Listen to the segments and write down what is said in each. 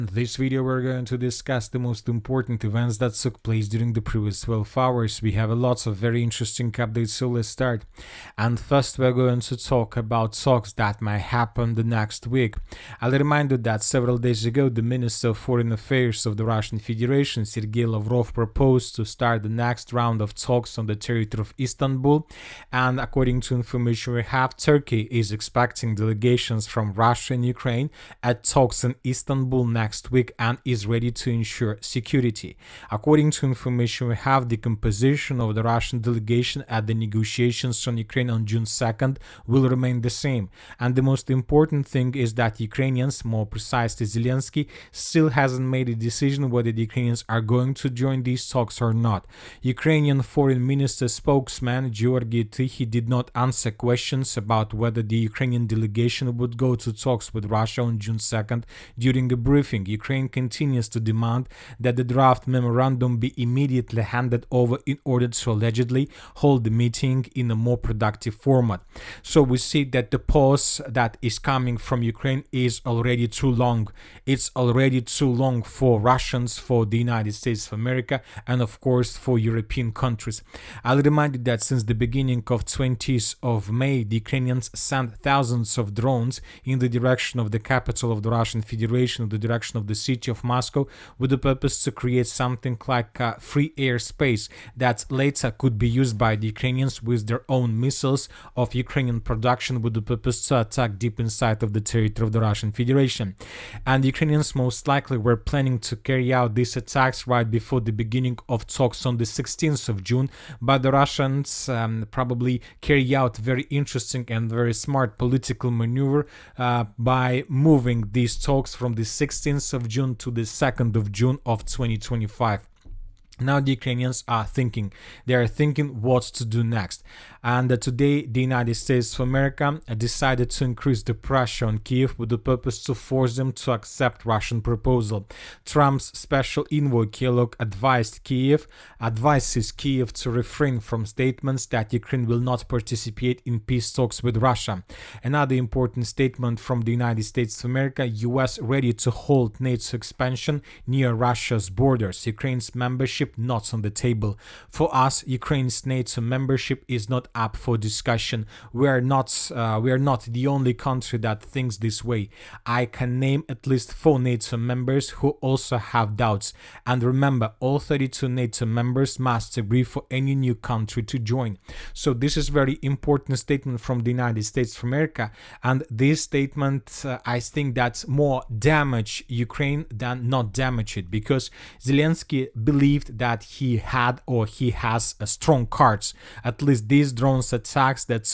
In this video we're going to discuss the most important events that took place during the previous 12 hours. We have lots of very interesting updates, so let's start. And first we're going to talk about talks that might happen the next week. I'll remind you that several days ago the Minister of Foreign Affairs of the Russian Federation, Sergei Lavrov, proposed to start the next round of talks on the territory of Istanbul, and according to information we have, Turkey is expecting delegations from Russia and Ukraine at talks in Istanbul next week and is ready to ensure security. According to information we have, the composition of the Russian delegation at the negotiations on Ukraine on June 2nd will remain the same. And the most important thing is that Ukrainians, more precisely Zelensky, still hasn't made a decision whether the Ukrainians are going to join these talks or not. Ukrainian Foreign Minister spokesman Georgy Tikhy did not answer questions about whether the Ukrainian delegation would go to talks with Russia on June 2nd during a briefing. Ukraine continues to demand that the draft memorandum be immediately handed over in order to allegedly hold the meeting in a more productive format. So we see that the pause that is coming from Ukraine is already too long. It's already too long for Russians, for the United States of America, and of course for European countries. I'll remind you that since the beginning of 20th of May, the Ukrainians sent thousands of drones in the direction of the capital of the Russian Federation, in the direction of the city of Moscow, with the purpose to create something like a free airspace that later could be used by the Ukrainians with their own missiles of Ukrainian production, with the purpose to attack deep inside of the territory of the Russian Federation. And the Ukrainians most likely were planning to carry out these attacks right before the beginning of talks on the 16th of June, but the Russians probably carry out very interesting and very smart political maneuver by moving these talks from the 16th of June to the 2nd of June of 2025. Now the Ukrainians are thinking. They are thinking what to do next. And today the United States of America decided to increase the pressure on Kiev with the purpose to force them to accept Russian proposal. Trump's special envoy Kellogg advises Kiev to refrain from statements that Ukraine will not participate in peace talks with Russia. Another important statement from the United States of America: US ready to halt NATO expansion near Russia's borders. Ukraine's membership not on the table. For us, Ukraine's NATO membership is not up for discussion. We are not the only country that thinks this way. I can name at least 4 NATO members who also have doubts. And remember, all 32 NATO members must agree for any new country to join. So this is very important statement from the United States of America. And this statement, I think that more damage Ukraine than not damage it, because Zelensky believed that he has strong cards. At least these drones attacks that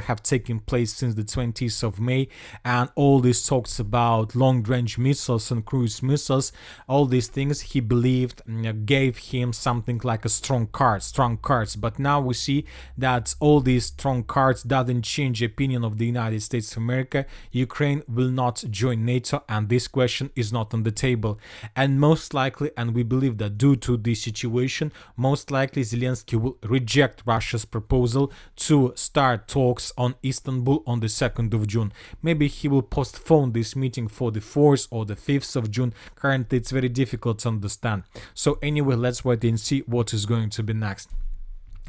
have taken place since the 20th of May, and all these talks about long-range missiles and cruise missiles, all these things he believed gave him something like a strong cards. But now we see that all these strong cards doesn't change the opinion of the United States of America. Ukraine will not join NATO, and this question is not on the table. And most likely, and we believe that due to this situation, most likely Zelensky will reject Russia's proposal to start talks on Istanbul on the 2nd of June. Maybe he will postpone this meeting for the 4th or the 5th of June. Currently, it's very difficult to understand. So anyway, let's wait and see what is going to be next.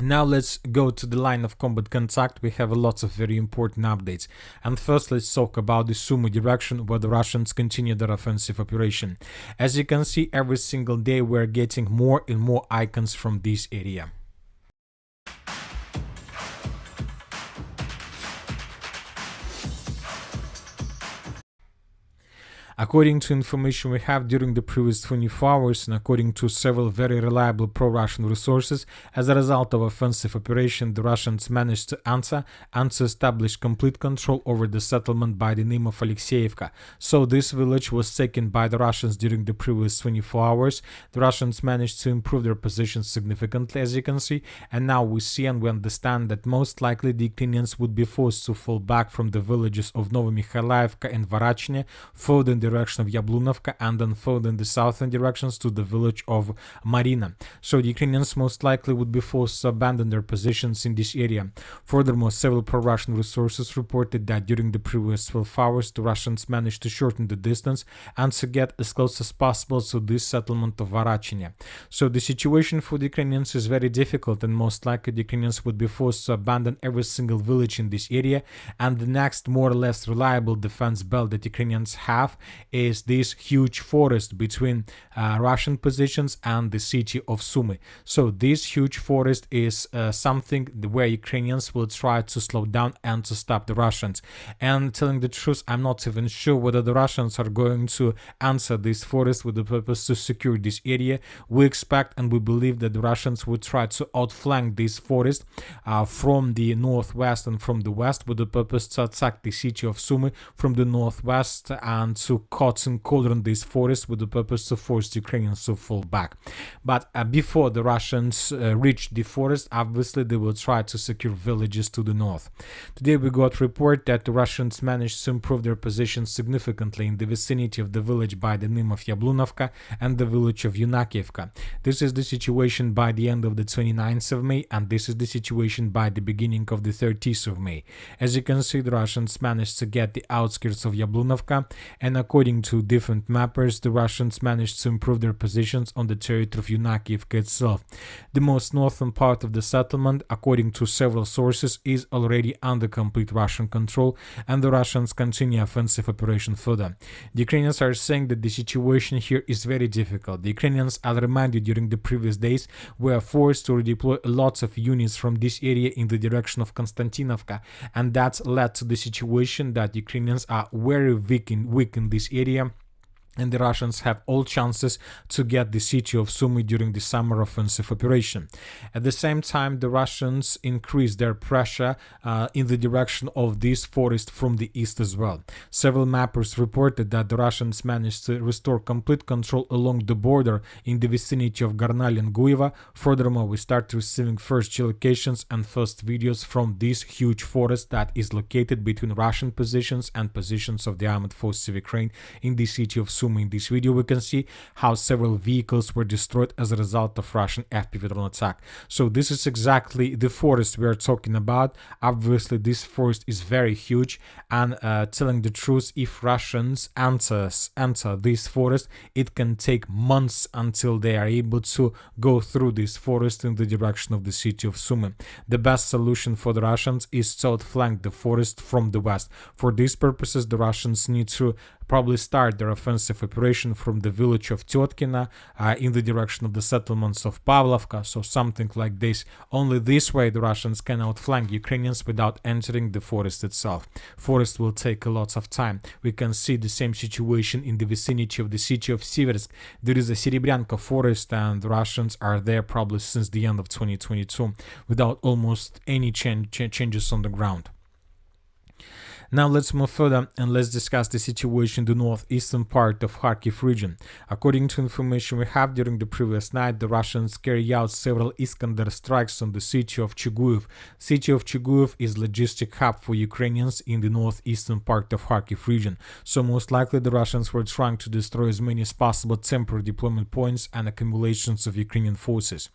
Now let's go to the line of combat contact. We have lots of very important updates. And first let's talk about the Sumy direction, where the Russians continue their offensive operation. As you can see, every single day we're getting more and more icons from this area. According to information we have during the previous 24 hours, and according to several very reliable pro-Russian resources, as a result of offensive operation, the Russians managed to establish complete control over the settlement by the name of Alexeyevka. So this village was taken by the Russians during the previous 24 hours. The Russians managed to improve their position significantly, as you can see, and now we see and we understand that most likely the Ukrainians would be forced to fall back from the villages of Novomykhailaivka and Varachne, further in the direction of Yablunovka and then further in the southern directions to the village of Marina. So the Ukrainians most likely would be forced to abandon their positions in this area. Furthermore, several pro-Russian resources reported that during the previous 12 hours, the Russians managed to shorten the distance and to get as close as possible to this settlement of Varachine. So the situation for the Ukrainians is very difficult, and most likely the Ukrainians would be forced to abandon every single village in this area, and the next more or less reliable defense belt that Ukrainians have is this huge forest between Russian positions and the city of Sumy. So this huge forest is something where Ukrainians will try to slow down and to stop the Russians. And telling the truth, I'm not even sure whether the Russians are going to enter this forest with the purpose to secure this area. We expect and we believe that the Russians would try to outflank this forest from the northwest and from the west with the purpose to attack the city of Sumy from the northwest and to cut and cordon this forest with the purpose to force the Ukrainians to fall back. But before the Russians reach the forest, obviously they will try to secure villages to the north. Today we got report that the Russians managed to improve their position significantly in the vicinity of the village by the name of Yablunovka and the village of Yunakievka. This is the situation by the end of the 29th of May, and this is the situation by the beginning of the 30th of May. As you can see, the Russians managed to get the outskirts of Yablunovka, and according to different mappers, the Russians managed to improve their positions on the territory of Yunakievka itself. The most northern part of the settlement, according to several sources, is already under complete Russian control, and the Russians continue offensive operation further. The Ukrainians are saying that the situation here is very difficult. The Ukrainians, I'll remind you, during the previous days were forced to redeploy lots of units from this area in the direction of Konstantinovka, and that led to the situation that Ukrainians are very weak in this area, and the Russians have all chances to get the city of Sumy during the summer offensive operation. At the same time, the Russians increased their pressure in the direction of this forest from the east as well. Several mappers reported that the Russians managed to restore complete control along the border in the vicinity of Garnal and Gueva. Furthermore, we start receiving first geolocations and first videos from this huge forest that is located between Russian positions and positions of the armed forces of Ukraine in the city of Sumy. In this video, we can see how several vehicles were destroyed as a result of Russian FPV drone attack. So this is exactly the forest we are talking about. Obviously, this forest is very huge, and telling the truth, if Russians enter this forest, it can take months until they are able to go through this forest in the direction of the city of Sumy. The best solution for the Russians is to outflank the forest from the west. For these purposes, the Russians need to probably start their offensive operation from the village of Tyotkina in the direction of the settlements of Pavlovka, so something like this. Only this way the Russians can outflank Ukrainians without entering the forest itself. Forest will take a lot of time. We can see the same situation in the vicinity of the city of Siversk. There is a Serebryanka forest, and the Russians are there probably since the end of 2022 without almost any changes on the ground. Now let's move further and let's discuss the situation in the northeastern part of Kharkiv region. According to information we have, during the previous night, the Russians carry out several Iskander strikes on the city of Chuguyev. City of Chuguyev is logistic hub for Ukrainians in the northeastern part of Kharkiv region. So most likely the Russians were trying to destroy as many as possible temporary deployment points and accumulations of Ukrainian forces.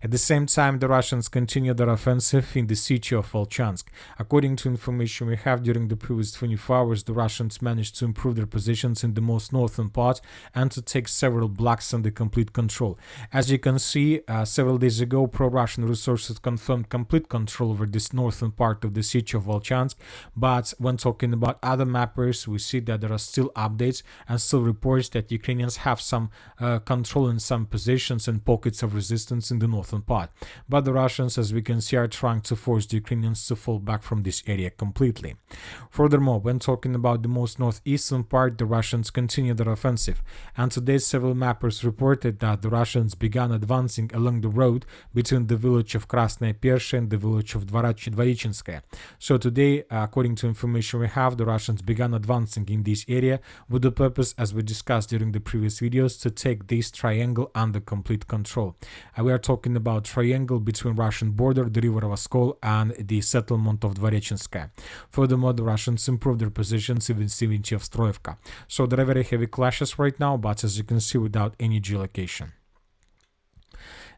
At the same time, the Russians continue their offensive in the city of Volchansk. According to information we have, during the previous 24 hours, the Russians managed to improve their positions in the most northern part and to take several blocks under complete control. As you can see, several days ago, pro-Russian resources confirmed complete control over this northern part of the city of Volchansk, but when talking about other mappers, we see that there are still updates and still reports that Ukrainians have some control in some positions and pockets of resistance in the northern part. But the Russians, as we can see, are trying to force the Ukrainians to fall back from this area completely. Furthermore, when talking about the most northeastern part, the Russians continue their offensive, and today several mappers reported that the Russians began advancing along the road between the village of Krasnaya Persha and the village of Dvorichinskaya. So today, according to information we have, the Russians began advancing in this area with the purpose, as we discussed during the previous videos, to take this triangle under complete control. We are talking about triangle between Russian border, the river Oskol, and the settlement of Dvorichinskaya. Furthermore, the Russians improved their positions in the vicinity of Stroevka. So there are very heavy clashes right now, but as you can see, without any geolocation.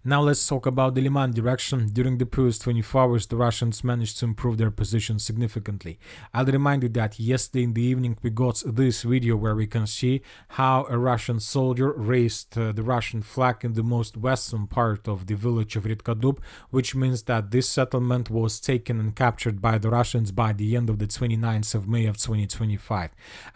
Now let's talk about the Liman direction. During the previous 24 hours, the Russians managed to improve their position significantly. I'll remind you that yesterday in the evening we got this video where we can see how a Russian soldier raised the Russian flag in the most western part of the village of Redkadub, which means that this settlement was taken and captured by the Russians by the end of the 29th of May of 2025.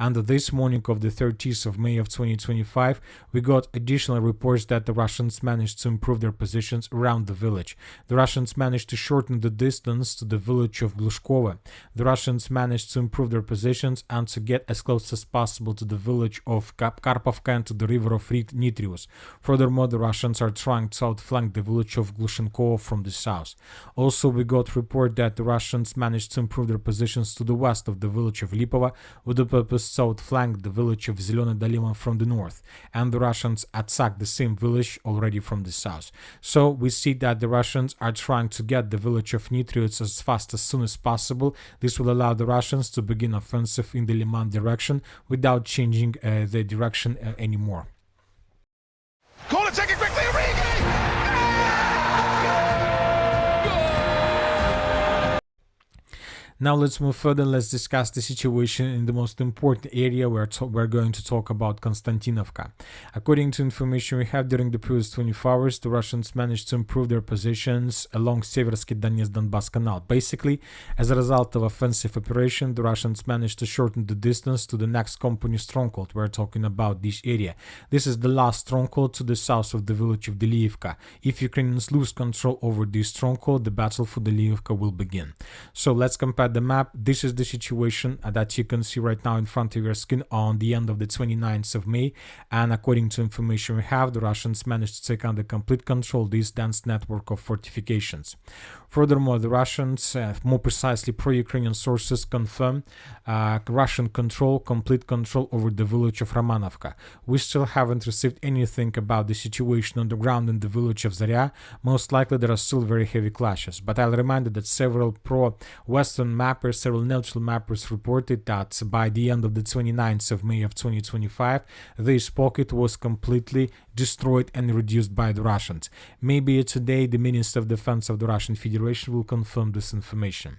And this morning of the 30th of May of 2025, we got additional reports that the Russians managed to improve their positions around the village. The Russians managed to shorten the distance to the village of Glushkova. The Russians managed to improve their positions and to get as close as possible to the village of Karpovka and to the river of Nitrius. Furthermore, the Russians are trying to outflank the village of Glushenkovo from the south. Also, we got report that the Russians managed to improve their positions to the west of the village of Lipova with the purpose to outflank the village of Zeleny Dolima from the north, and the Russians attacked the same village already from the south. So we see that the Russians are trying to get the village of Nitrius as fast as soon as possible. This will allow the Russians to begin offensive in the Liman direction without changing the direction anymore. Call it, take it quickly, Origi! Now let's move further. Let's discuss the situation in the most important area. We're going to talk about Konstantinovka. According to information we have, during the previous 24 hours, the Russians managed to improve their positions along Seversky Donetsk-Donbass Canal. Basically, as a result of offensive operation, the Russians managed to shorten the distance to the next company stronghold. We're talking about this area. This is the last stronghold to the south of the village of Deliivka. If Ukrainians lose control over this stronghold, the battle for Deliivka will begin. So let's compare the map. This is the situation that you can see right now in front of your screen on the end of the 29th of May, and according to information we have, the Russians managed to take under complete control this dense network of fortifications. Furthermore, the Russians, more precisely pro-Ukrainian sources, confirm Russian complete control over the village of Romanovka. We still haven't received anything about the situation on the ground in the village of Zarya. Most likely there are still very heavy clashes, but I'll remind you that several pro-Western mappers, several neutral mappers reported that by the end of the 29th of May of 2025, this pocket was completely destroyed and reduced by the Russians. Maybe today the Minister of Defense of the Russian Federation will confirm this information.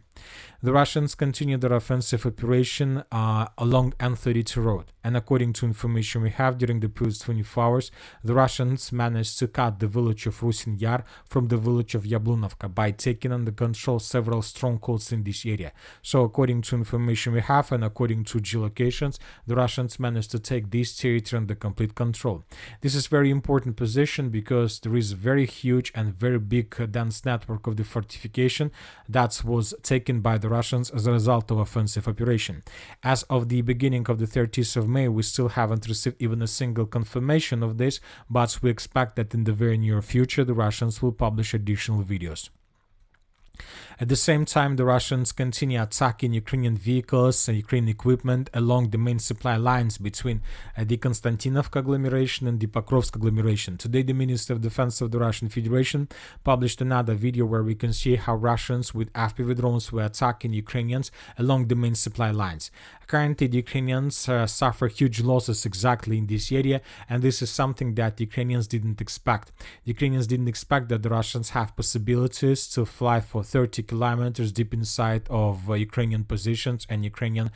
The Russians continued their offensive operation along N32 road, and according to information we have, during the previous 24 hours, the Russians managed to cut the village of Rusin Yar from the village of Yablunovka by taking under control several strongholds in this area. So according to information we have and according to geolocations, the Russians managed to take this territory under complete control. This is very important position because there is a very huge and very big dense network of the fortification that was taken by the Russians as a result of offensive operation. As of the beginning of the 30th of May, we still haven't received even a single confirmation of this, but we expect that in the very near future the Russians will publish additional videos. At the same time, the Russians continue attacking Ukrainian vehicles and Ukrainian equipment along the main supply lines between the Konstantinovka agglomeration and the Pokrovsk agglomeration. Today, the Minister of Defense of the Russian Federation published another video where we can see how Russians with FPV drones were attacking Ukrainians along the main supply lines. Currently, the Ukrainians suffer huge losses exactly in this area, and this is something that the Ukrainians didn't expect. The Ukrainians didn't expect that the Russians have possibilities to fly for 30 kilometers deep inside of Ukrainian positions and Ukrainian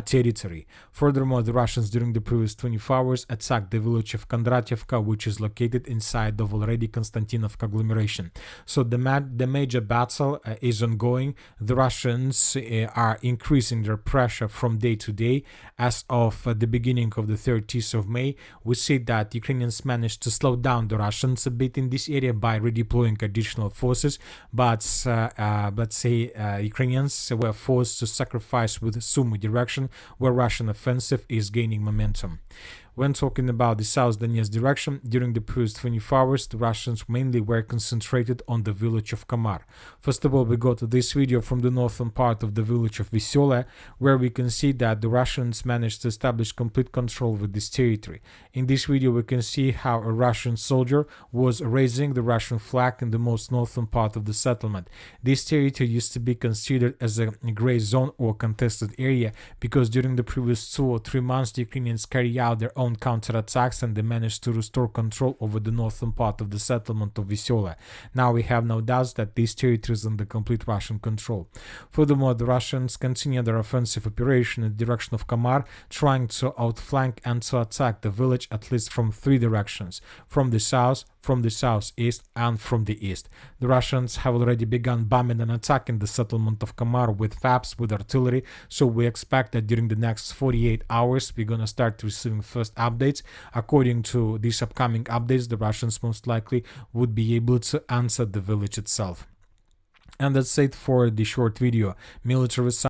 territory. Furthermore, the Russians during the previous 24 hours attacked the village of Kondratyevka, which is located inside of already Konstantinovka agglomeration. So the major battle is ongoing. The Russians are increasing their pressure from day to day. As of the beginning of the 30th of May, we see that Ukrainians managed to slow down the Russians a bit in this area by redeploying additional forces, but let's say Ukrainians were forced to sacrifice with Sumy direction, where Russian offensive is gaining momentum. When talking about the South Donetsk direction, during the previous 24 hours, the Russians mainly were concentrated on the village of Kamar. First of all, we go to this video from the northern part of the village of Vesole, where we can see that the Russians managed to establish complete control with this territory. In this video, we can see how a Russian soldier was raising the Russian flag in the most northern part of the settlement. This territory used to be considered as a gray zone or contested area because during the previous 2 or 3 months, the Ukrainians carried out their own counterattacks and they managed to restore control over the northern part of the settlement of Vesole. Now we have no doubts that this territory is under complete Russian control. Furthermore, the Russians continue their offensive operation in the direction of Kamar, trying to outflank and to attack the village at least from 3 directions: from the south, from the southeast, and from the east. The Russians have already begun bombing and attacking the settlement of Kamar with FABs, with artillery, so we expect that during the next 48 hours we're gonna start receiving first updates. According to these upcoming updates, the Russians most likely would be able to answer the village itself. And that's it for the short video. Military